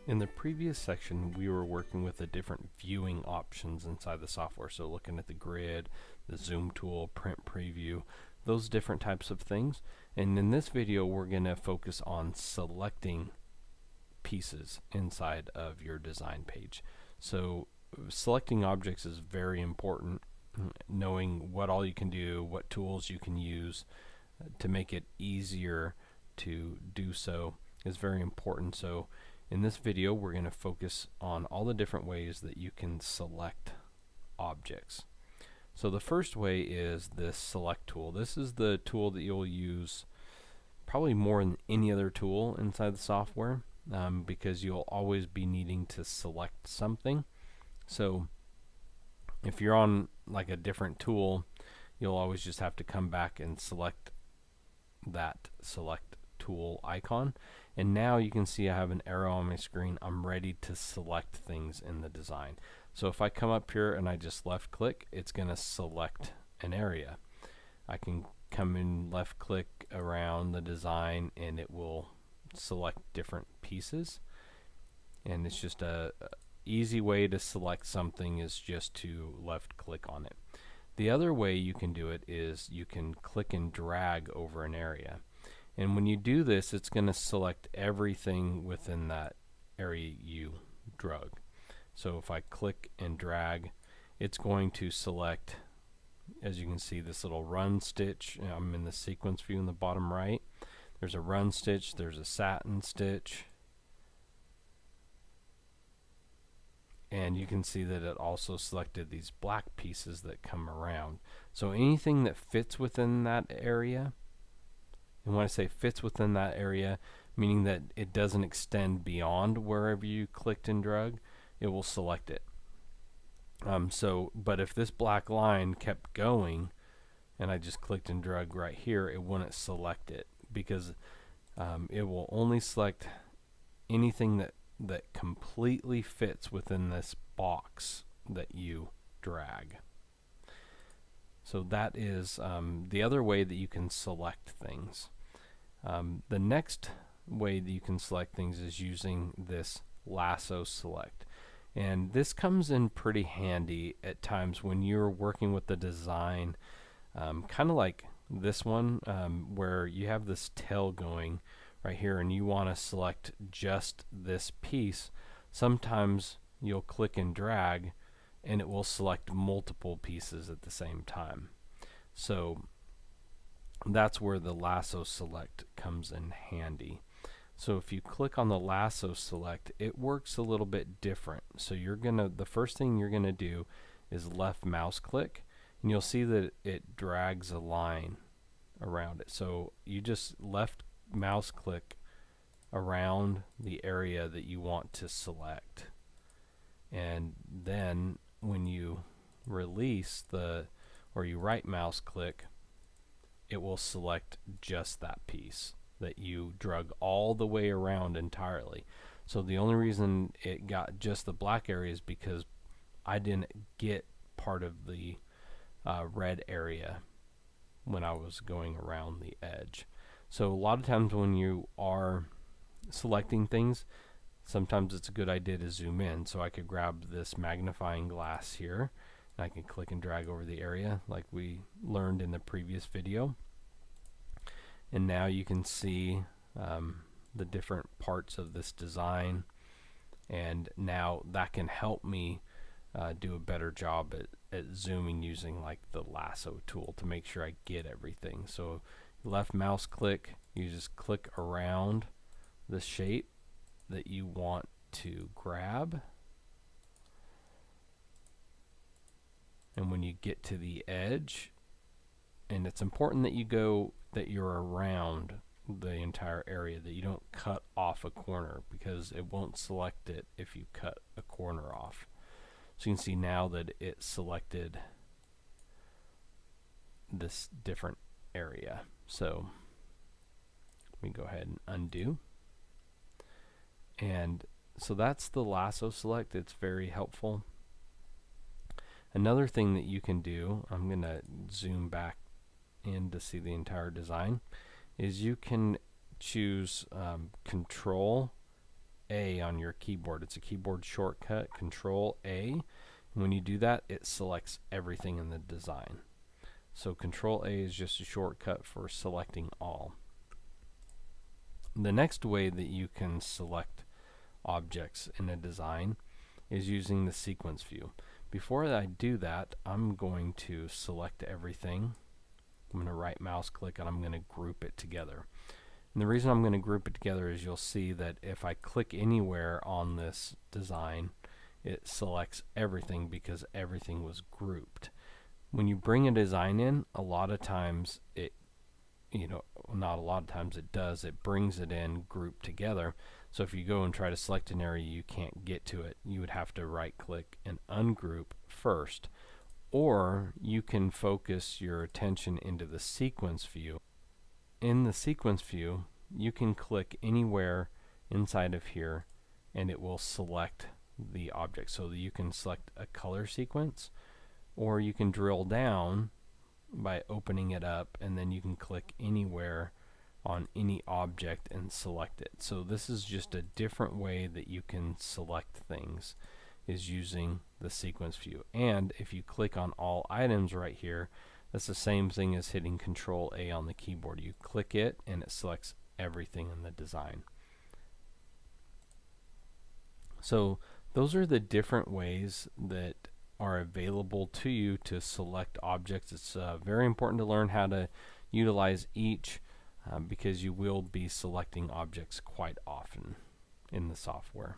In the previous section, we were working with the different viewing options inside the software. So looking at the grid, the zoom tool, print preview, those different types of things. And in this video, we're going to focus on selecting pieces inside of your design page. So selecting objects is very important. Knowing what all you can do, what tools you can use to make it easier to do so is very important. So in this video, we're going to focus on all the different ways that you can select objects. So the first way is this select tool. This is the tool that you'll use probably more than any other tool inside the software, because you'll always be needing to select something. So if you're on like a different tool, you'll always just have to come back and select that select tool icon. And now you can see I have an arrow on my screen. I'm ready to select things in the design. So if I come up here and I just left click, it's going to select an area. I can come in left click around the design and it will select different pieces. And it's just a easy way to select something is just to left click on it. The other way you can do it is you can click and drag over an area. And when you do this, it's going to select everything within that area you drug. So if I click and drag, it's going to select, as you can see, this little run stitch. I'm in the sequence view in the bottom right. There's a run stitch, there's a satin stitch. And you can see that it also selected these black pieces that come around. So anything that fits within that area, and when I say fits within that area, meaning that it doesn't extend beyond wherever you clicked and drug, it will select it. But if this black line kept going, and I just clicked and drug right here, it wouldn't select it, because it will only select anything that completely fits within this box that you drag. So that is the other way that you can select things. The next way that you can select things is using this lasso select. And this comes in pretty handy at times when you're working with the design, kind of like this one, where you have this tail going right here and you want to select just this piece. Sometimes you'll click and drag and it will select multiple pieces at the same time. So that's where the lasso select comes in handy. So if you click on the lasso select, it works a little bit different. So the first thing you're gonna do is left mouse click, and you'll see that it drags a line around it. So you just left mouse click around the area that you want to select, and then when you release or you right mouse click, it will select just that piece that you drug all the way around entirely. So the only reason it got just the black area is because I didn't get part of the red area when I was going around the edge. So a lot of times when you are selecting things, sometimes it's a good idea to zoom in. So I could grab this magnifying glass here and I can click and drag over the area like we learned in the previous video. And now you can see the different parts of this design, and now that can help me do a better job at zooming using like the lasso tool to make sure I get everything. So left mouse click, you just click around the shape that you want to grab, and when you get to the edge, and it's important that you're around the entire area, that you don't cut off a corner, because it won't select it if you cut a corner off. So you can see now that it selected this different area. So we go ahead and undo. And so that's the lasso select. It's very helpful. Another thing that you can do, I'm going to zoom back in to see the entire design, is you can choose Control A on your keyboard. It's a keyboard shortcut, Control A. And when you do that, it selects everything in the design. So Control A is just a shortcut for selecting all. The next way that you can select objects in a design is using the sequence view. Before I do that, I'm going to select everything. I'm going to right mouse click and I'm going to group it together. And the reason I'm going to group it together is you'll see that if I click anywhere on this design, it selects everything because everything was grouped. When you bring a design in, a lot of times it, not a lot of times it does, it brings it in grouped together. So if you go and try to select an area you can't get to it, you would have to right click and ungroup first. Or you can focus your attention into the sequence view. In the sequence view, you can click anywhere inside of here and it will select the object. So that you can select a color sequence, or you can drill down by opening it up and then you can click anywhere on any object and select it. So this is just a different way that you can select things, is using the sequence view. And if you click on all items right here, that's the same thing as hitting Control A on the keyboard. You click it and it selects everything in the design. So those are the different ways that are available to you to select objects. It's very important to learn how to utilize each because you will be selecting objects quite often in the software.